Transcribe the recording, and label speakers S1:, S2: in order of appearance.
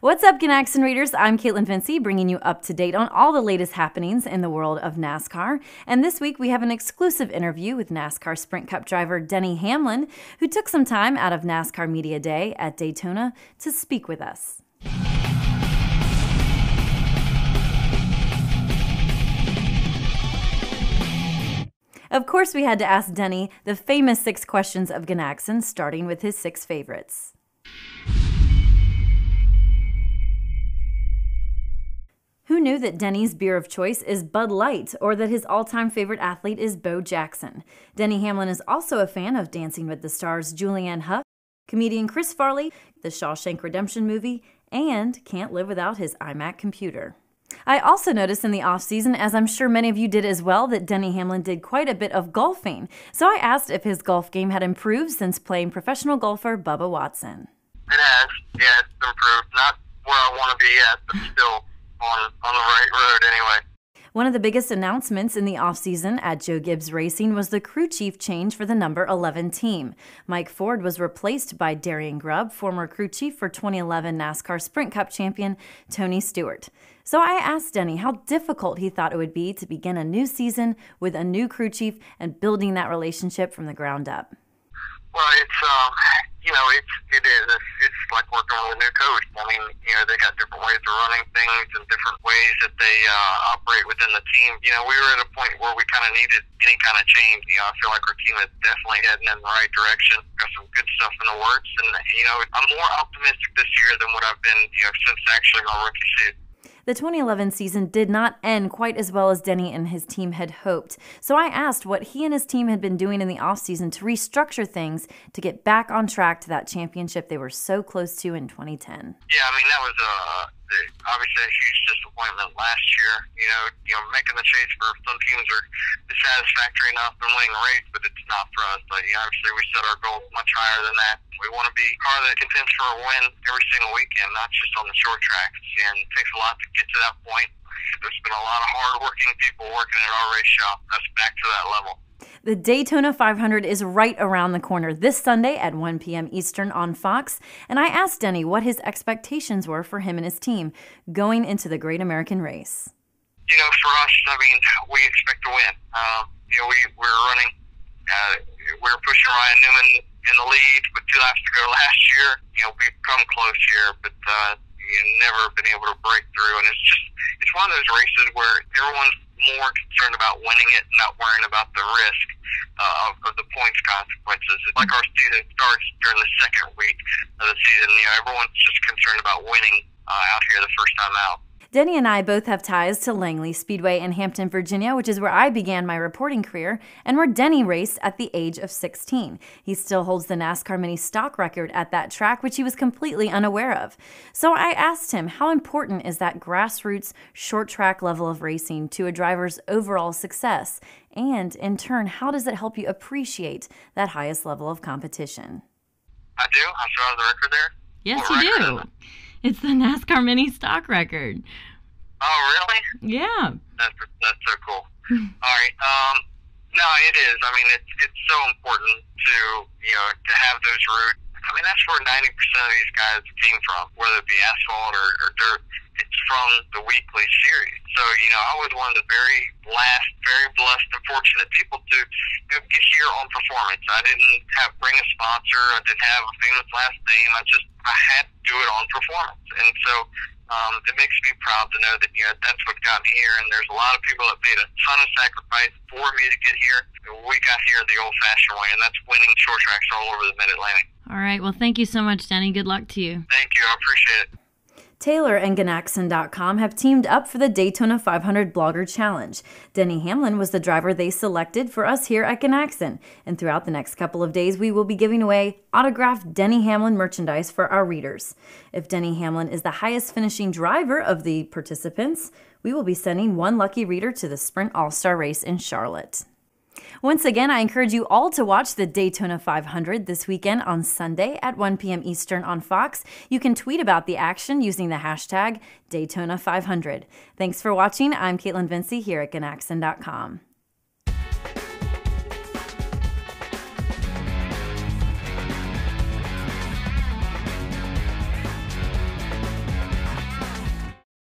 S1: What's up, Gunaxin readers? I'm Kaitlyn Vincie, bringing you up to date on all the latest happenings in the world of NASCAR. And this week we have an exclusive interview with NASCAR Sprint Cup driver Denny Hamlin, who took some time out of NASCAR Media Day at Daytona to speak with us. Of course, we had to ask Denny the famous 6 questions of Gunaxin, starting with his 6 favorites. Who knew that Denny's beer of choice is Bud Light, or that his all-time favorite athlete is Bo Jackson? Denny Hamlin is also a fan of Dancing with the Stars' Julianne Hough, comedian Chris Farley, the Shawshank Redemption movie, and can't live without his iMac computer. I also noticed in the off-season, as I'm sure many of you did as well, that Denny Hamlin did quite a bit of golfing. So I asked if his golf game had improved since playing professional golfer Bubba Watson.
S2: It has. Yeah, it's improved. Not where I want to be yet, but still on the right road anyway.
S1: One of the biggest announcements in the offseason at Joe Gibbs Racing was the crew chief change for the number 11 team. Mike Ford was replaced by Darian Grubb, former crew chief for 2011 NASCAR Sprint Cup champion Tony Stewart. So I asked Denny how difficult he thought it would be to begin a new season with a new crew chief and building that relationship from the ground up.
S2: Well, it is. It's like working with a new coach. I mean, they got different ways of running things and different ways that they operate within the team. We were at a point where we kind of needed any kind of change. I feel like our team is definitely heading in the right direction. Got some good stuff in the works, and I'm more optimistic this year than what I've been, since actually my rookie season.
S1: The 2011 season did not end quite as well as Denny and his team had hoped. So I asked what he and his team had been doing in the offseason to restructure things to get back on track to that championship they were so close to in 2010.
S2: Yeah, I mean, that was obviously a huge disappointment last year. Making the chase for some teams are dissatisfactory enough in winning a race, but it's not for us. But obviously we set our goals much higher than that. We want to be a car that contends for a win every single weekend, not just on the short tracks. And it takes a lot to get to that point. There's been a lot of hard-working people working at our race shop. That's back to that level.
S1: The Daytona 500 is right around the corner this Sunday at 1 p.m. Eastern on Fox, and I asked Denny what his expectations were for him and his team going into the Great American Race.
S2: For us, we expect to win. We're running. We're pushing Ryan Newman in the lead with 2 laps to go last year. We've come close here, but never been able to break through. And it's one of those races where everyone's more concerned about winning it, not worrying about the risk of the points consequences. It's like our season starts during the second week of the season. Everyone's just concerned about winning out here the first time out.
S1: Denny and I both have ties to Langley Speedway in Hampton, Virginia, which is where I began my reporting career and where Denny raced at the age of 16. He still holds the NASCAR Mini stock record at that track, which he was completely unaware of. So I asked him, how important is that grassroots, short track level of racing to a driver's overall success? And in turn, how does it help you appreciate that highest level of competition?
S2: I do. I still have the record there.
S3: Yes, you do. It's the NASCAR Mini stock record.
S2: Oh, really?
S3: Yeah.
S2: That's so cool. All right. No, it is. It's so important to have those routes. That's where 90% of these guys came from, whether it be asphalt or dirt. It's from the weekly series. So, I was one of the very last, very blessed and fortunate people to get here on performance. I didn't bring a sponsor. I didn't have a famous last name. I had to do it on performance. And so it makes me proud to know that, that's what got me here. And there's a lot of people that made a ton of sacrifice for me to get here. We got here the old-fashioned way, and that's winning short tracks all over the Mid-Atlantic.
S3: All right. Well, thank you so much, Denny. Good luck to you.
S2: Thank you. I appreciate it.
S1: Taylor and Gunaxin.com have teamed up for the Daytona 500 Blogger Challenge. Denny Hamlin was the driver they selected for us here at Gunaxin, and throughout the next couple of days we will be giving away autographed Denny Hamlin merchandise for our readers. If Denny Hamlin is the highest finishing driver of the participants, we will be sending one lucky reader to the Sprint All-Star race in Charlotte. Once again, I encourage you all to watch the Daytona 500 this weekend on Sunday at 1 p.m. Eastern on Fox. You can tweet about the action using the hashtag Daytona500. Thanks for watching. I'm Kaitlyn Vincie here at Gunaxin.com.